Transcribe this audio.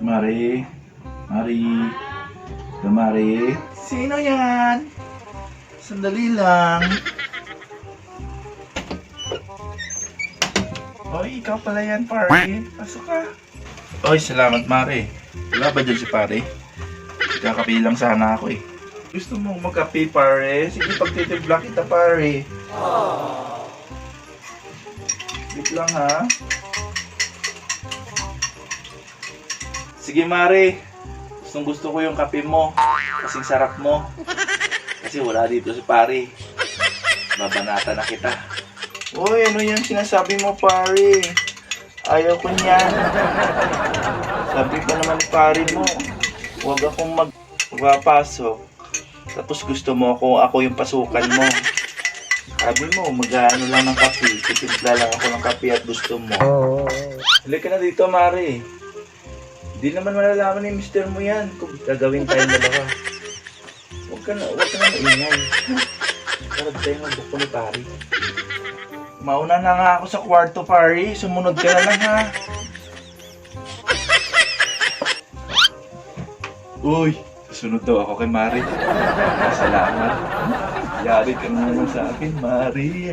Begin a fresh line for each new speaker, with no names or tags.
Mari. Mari. Mari. Sino yan? Sandali lang. Oy, ikaw pala yan, pare. Pasok ka. Oy, salamat, Mari. Wala ba dyan si pare? Kakape lang sana ako eh. Gusto mong magkape, pare? Sige, pagtitimpla kita, pare. Wait lang, ha? Sige, Mari. Gustong gusto ko yung kape mo. Kasing sarap mo. Kasi wala dito si pare. Babanata na kita. Uy, ano yung sinasabi mo, pare? Ayaw ko niyan. Sabi ko naman ni pare mo, huwag akong magpapasok. Tapos gusto mo ako yung pasukan mo. Sabi mo, mag-ano lang ng kape. Titimpla lang ako ng kape at gusto mo. Halika na dito, Mari. Hindi naman malalaman ni mister mo yan kung gagawin tayong dalawa. Huwag ka na maingay. Sarap tayo magbuk ni pare. Mauna na nga ako sa kwarto, pare. Sumunod ka na lang, ha? Uy, susunod daw ako kay Mari. Salamat. Yari ka naman sa akin, Mari.